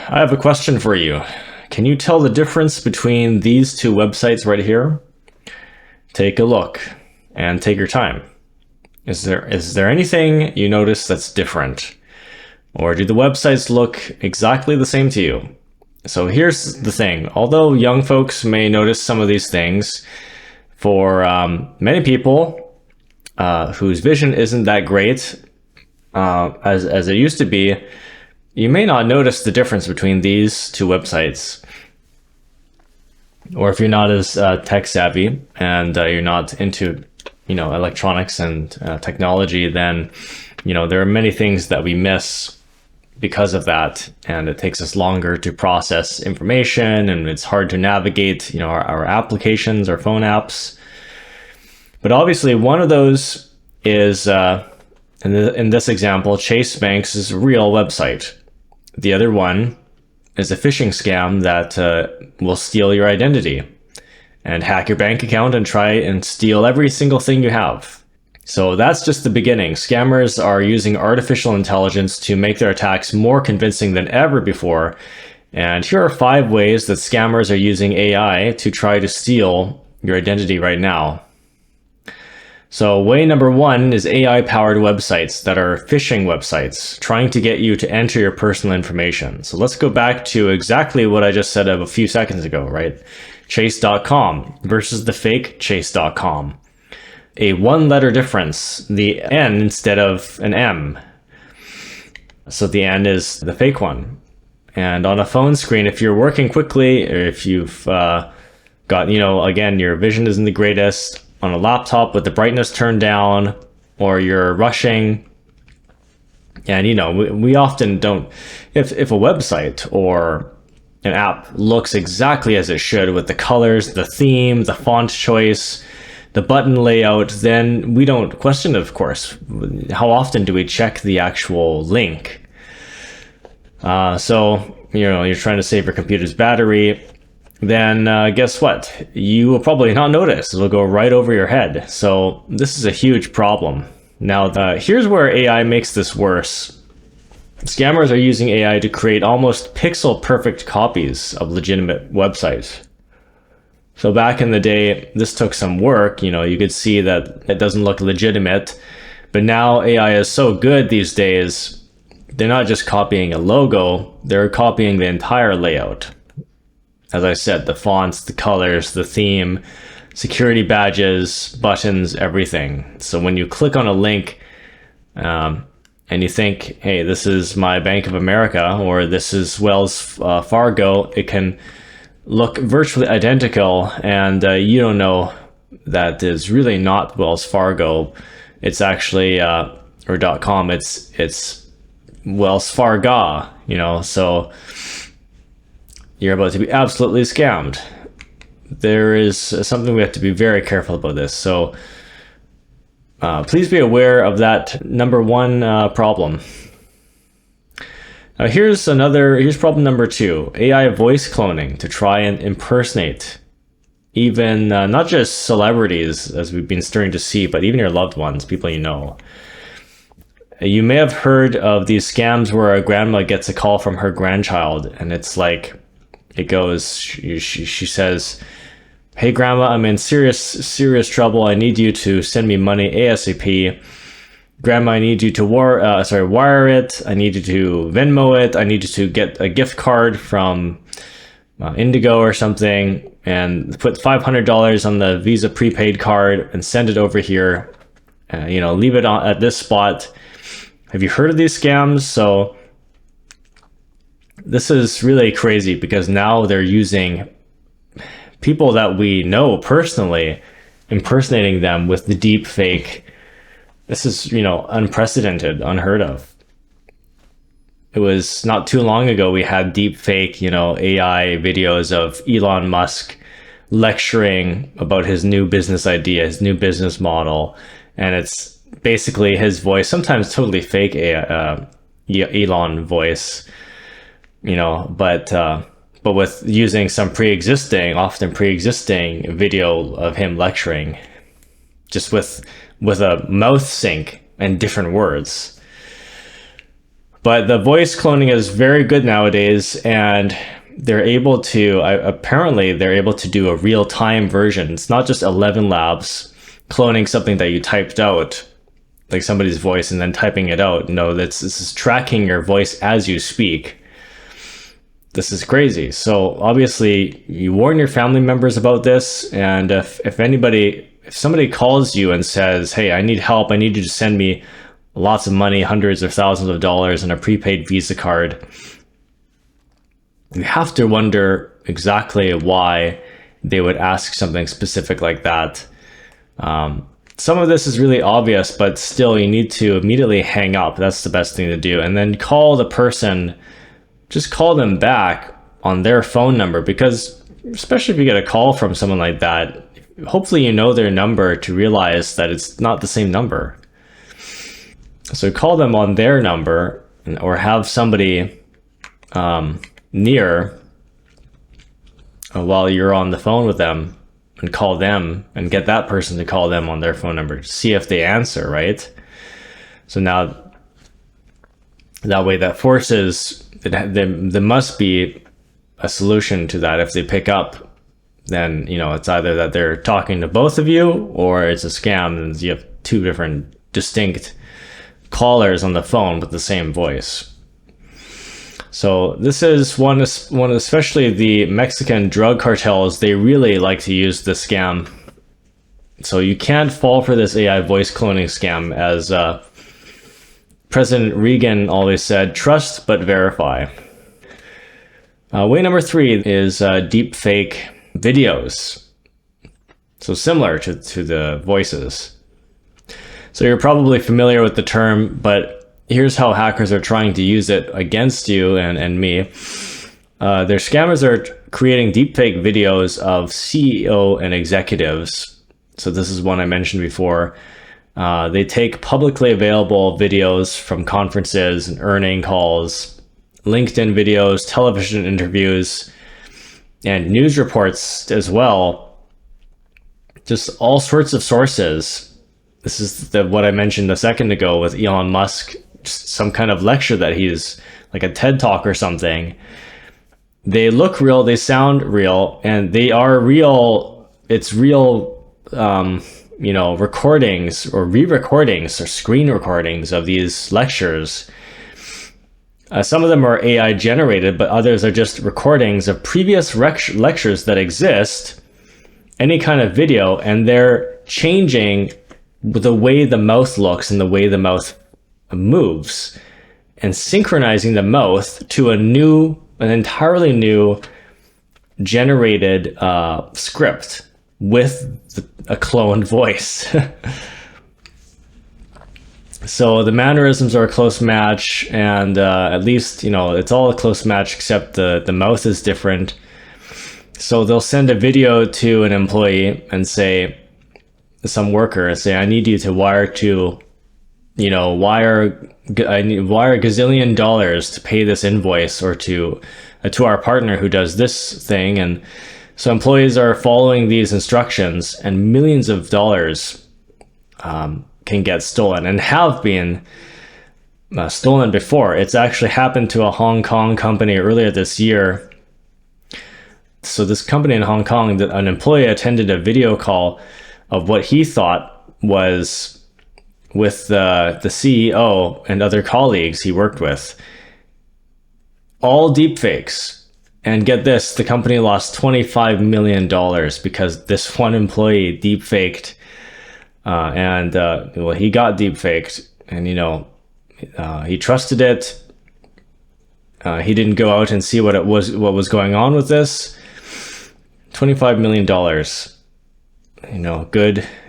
I have a question for you. Can you tell the difference between these two websites right here? Take a look and take your time. Is there anything you notice that's different? Or do the websites look exactly the same to you? So here's the thing. Although young folks may notice some of these things, for many people whose vision isn't that great as it used to be, you may not notice the difference between these two websites. Or if you're not as tech savvy and you're not into, electronics and technology, then, there are many things that we miss because of that. And it takes us longer to process information, and it's hard to navigate, our applications, our phone apps. But obviously one of those is, in this example, Chase Bank's real website. The other one is a phishing scam that will steal your identity and hack your bank account and try and steal every single thing you have. So that's just the beginning. Scammers are using artificial intelligence to make their attacks more convincing than ever before. And here are 5 ways that scammers are using AI to try to steal your identity right now. So way number 1 is AI-powered websites that are phishing websites, trying to get you to enter your personal information. So let's go back to exactly what I just said a few seconds ago, right? Chase.com versus the fake Chase.com. A 1-letter difference, the N instead of an M. So the N is the fake one. And on a phone screen, if you're working quickly, or if you've got, again, your vision isn't the greatest, on a laptop with the brightness turned down, or you're rushing, and we often don't, if a website or an app looks exactly as it should with the colors, the theme, the font choice, the button layout, then we don't question it, of course. How often do we check the actual link? So you're trying to save your computer's battery, then guess what? You will probably not notice. It'll go right over your head. So this is a huge problem. Now, here's where AI makes this worse. Scammers are using AI to create almost pixel-perfect copies of legitimate websites. So back in the day, this took some work. You could see that it doesn't look legitimate. But now AI is so good these days, they're not just copying a logo, they're copying the entire layout. As I said, the fonts, the colors, the theme, security badges, buttons, everything. So when you click on a link and you think, hey, this is my Bank of America, or this is Wells Fargo, it can look virtually identical, and you don't know that is really not Wells Fargo. It's actually, or .com, it's Wells Fargo, so you're about to be absolutely scammed. There is something we have to be very careful about this. So please be aware of that number 1 problem. Here's problem number 2, AI voice cloning to try and impersonate even not just celebrities, as we've been starting to see, but even your loved ones, people you know. You may have heard of these scams where a grandma gets a call from her grandchild, and it's like, it goes, she says, hey grandma, I'm in serious trouble. I need you to send me money ASAP. Grandma, I need you to wire it. I need you to Venmo it. I need you to get a gift card from Indigo or something, and put $500 on the Visa prepaid card and send it over here. Leave it at this spot. Have you heard of these scams? So this is really crazy, because now they're using people that we know personally, impersonating them with the deep fake. This is, unprecedented, unheard of. It was not too long ago we had deep fake, AI videos of Elon Musk lecturing about his new business idea, his new business model. And it's basically his voice, sometimes totally fake Elon voice, but with using some often pre-existing video of him lecturing, just with a mouth sync and different words. But the voice cloning is very good nowadays, and they're able to, apparently they're able to do a real-time version. It's not just 11 labs cloning something that you typed out, like somebody's voice, and then typing it out. No, this is tracking your voice as you speak. This is crazy. So obviously you warn your family members about this, and if somebody calls you and says, hey, I need help, I need you to send me lots of money, hundreds or thousands of dollars, and a prepaid Visa card, you have to wonder exactly why they would ask something specific like that. Some of this is really obvious, but still you need to immediately hang up. That's the best thing to do. And then call the person, just call them back on their phone number, because especially if you get a call from someone like that, hopefully you know their number to realize that it's not the same number. So call them on their number, or have somebody near while you're on the phone with them, and call them and get that person to call them on their phone number. See if they answer, right? So now that way, that forces, there must be a solution to that. If they pick up, then, you know, it's either that they're talking to both of you, or it's a scam, and you have two different distinct callers on the phone with the same voice. So this is one, especially the Mexican drug cartels, they really like to use the scam. So you can't fall for this AI voice cloning scam. As President Reagan always said, trust but verify. Way number 3 is deep fake videos. So similar to the voices. So you're probably familiar with the term, but here's how hackers are trying to use it against you and me. Their scammers are creating deepfake videos of CEO and executives. So this is one I mentioned before. They take publicly available videos from conferences and earning calls, LinkedIn videos, television interviews, and news reports as well. Just all sorts of sources. This is what I mentioned a second ago with Elon Musk, some kind of lecture that he's, like a TED Talk or something. They look real, they sound real, and they are real. It's real, you know, recordings or re-recordings or screen recordings of these lectures. Some of them are AI generated, but others are just recordings of previous lectures that exist, any kind of video, and they're changing the way the mouth looks and the way the mouth moves, and synchronizing the mouth to an entirely new generated script with a cloned voice. So the mannerisms are a close match, and at least, you know, it's all a close match except the mouth is different. So they'll send a video to an employee and say, some worker, and say, I need you to wire to, you know, I need wire $1 gazillion to pay this invoice, or to our partner who does this thing. And so employees are following these instructions, and millions of dollars can get stolen, and have been stolen before. It's actually happened to a Hong Kong company earlier this year. So this company in Hong Kong, that an employee attended a video call of what he thought was with the CEO and other colleagues he worked with. All deep fakes. And get this, the company lost $25 million because this one employee deep faked. Well, he got deep faked, and, you know, he trusted it. He didn't go out and see what was going on with this. $25 million. You know,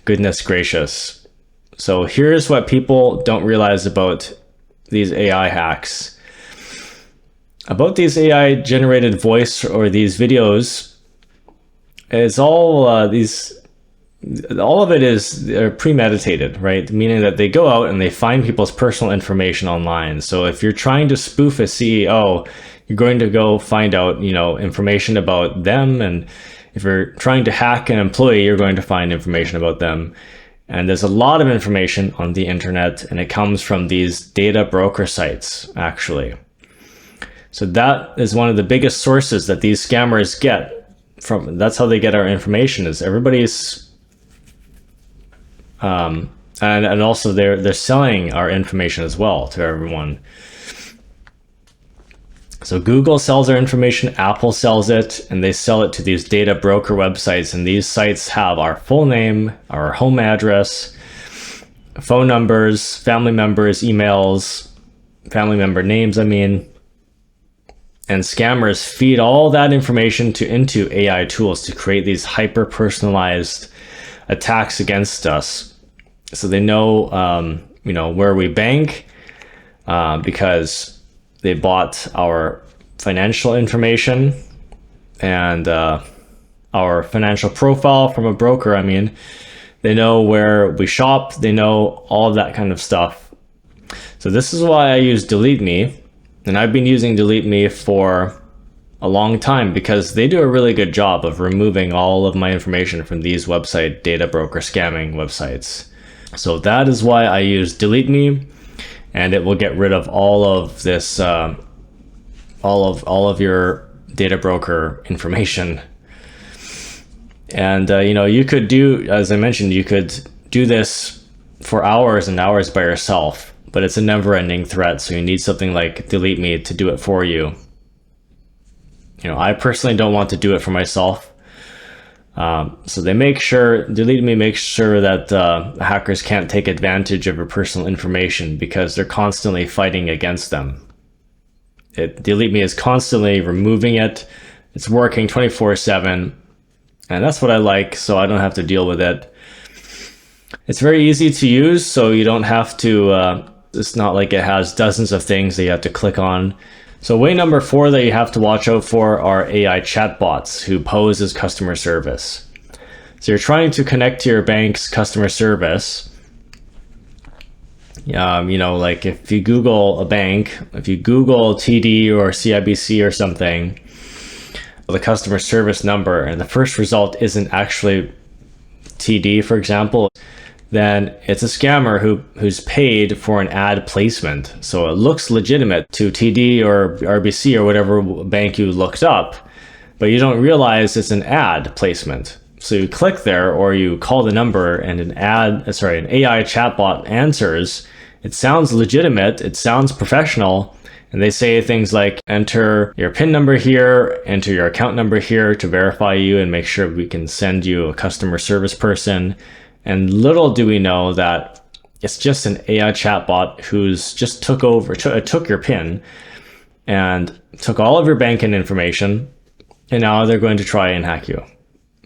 goodness gracious. So here's what people don't realize about these AI hacks. About these AI generated voice or these videos, it's all all of it is premeditated, right? Meaning that they go out and they find people's personal information online. So if you're trying to spoof a CEO, you're going to go find out, you know, information about them. And if you're trying to hack an employee, you're going to find information about them. And there's a lot of information on the internet, and it comes from these data broker sites, actually. So that is one of the biggest sources that these scammers get from. That's how they get our information, is everybody's and also they're selling our information as well to everyone. So Google sells our information, Apple sells it, and they sell it to these data broker websites. And these sites have our full name, our home address, phone numbers, family members, emails, family member names, and scammers feed all that information into AI tools to create these hyper-personalized attacks against us. So they know, where we bank, because they bought our financial information and our financial profile from a broker. They know where we shop. They know all of that kind of stuff. So this is why I use DeleteMe, and I've been using DeleteMe for a long time because they do a really good job of removing all of my information from these website data broker scamming websites. So that is why I use DeleteMe, and it will get rid of all of this, all of your data broker information. And you could do, as I mentioned, you could do this for hours and hours by yourself, but it's a never-ending threat. So you need something like DeleteMe to do it for you. I personally don't want to do it for myself. So DeleteMe makes sure that hackers can't take advantage of your personal information because they're constantly fighting against them. DeleteMe is constantly removing it. It's working 24/7, and that's what I like, so I don't have to deal with it. It's very easy to use, so you don't have to, it's not like it has dozens of things that you have to click on. So way number 4 that you have to watch out for are AI chatbots who pose as customer service. So you're trying to connect to your bank's customer service. Like if you Google a bank, if you Google TD or CIBC or something, the customer service number, and the first result isn't actually TD, for example, then it's a scammer who's paid for an ad placement. So it looks legitimate to TD or RBC or whatever bank you looked up, but you don't realize it's an ad placement. So you click there or you call the number and an AI chatbot answers. It sounds legitimate, it sounds professional, and they say things like, enter your PIN number here, enter your account number here to verify you and make sure we can send you a customer service person. And little do we know that it's just an AI chatbot who's just took your PIN and took all of your banking information, and now they're going to try and hack you.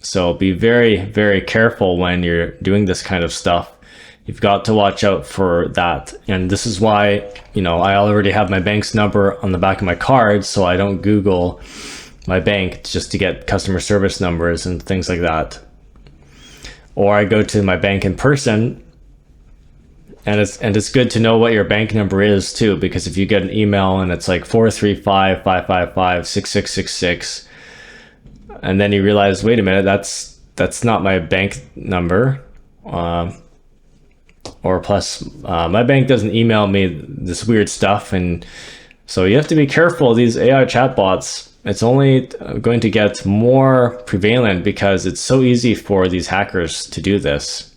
So be very, very careful when you're doing this kind of stuff. You've got to watch out for that. And this is why, I already have my bank's number on the back of my card, so I don't Google my bank just to get customer service numbers and things like that. Or I go to my bank in person, and it's good to know what your bank number is too, because if you get an email and it's like 435-555-6666, and then you realize, wait a minute, that's not my bank number, or plus my bank doesn't email me this weird stuff, and so you have to be careful. These AI chatbots, it's only going to get more prevalent because it's so easy for these hackers to do this.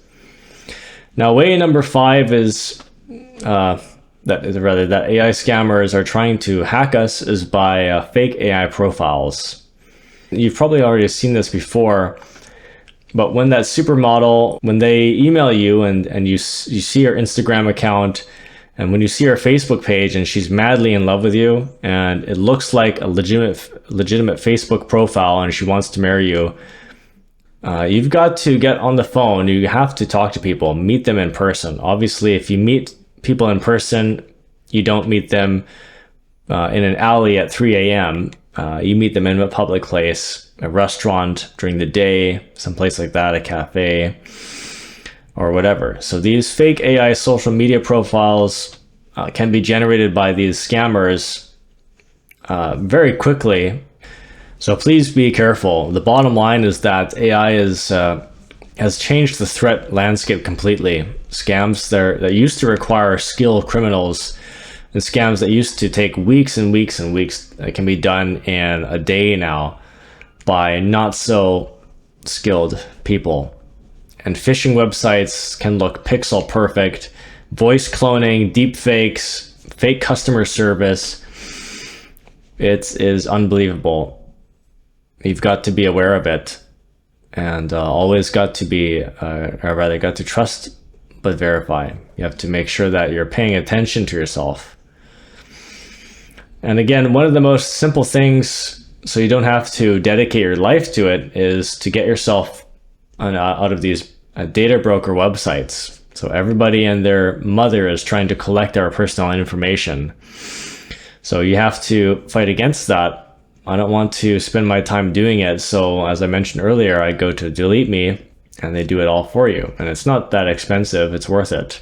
Now, way number 5 is that AI scammers are trying to hack us is by fake AI profiles. You've probably already seen this before, but when that supermodel, when they email you and you see her Instagram account, and when you see her Facebook page and she's madly in love with you and it looks like a legitimate Facebook profile and she wants to marry you, you've got to get on the phone. You have to talk to people, meet them in person. Obviously, if you meet people in person, you don't meet them in an alley at 3 a.m. You meet them in a public place, a restaurant during the day, someplace like that, a cafe, or whatever. So these fake AI social media profiles can be generated by these scammers very quickly. So please be careful. The bottom line is that AI is has changed the threat landscape completely. Scams that used to require skilled criminals, and scams that used to take weeks and weeks and weeks, that can be done in a day now by not so skilled people. And phishing websites can look pixel perfect, voice cloning, deep fakes, fake customer service. It is unbelievable. You've got to be aware of it, and always got to trust but verify. You have to make sure that you're paying attention to yourself. And again, one of the most simple things, so you don't have to dedicate your life to it, is to get yourself out of these data broker websites. So everybody and their mother is trying to collect our personal information. So you have to fight against that. I don't want to spend my time doing it. So as I mentioned earlier, I go to DeleteMe and they do it all for you. And it's not that expensive. It's worth it.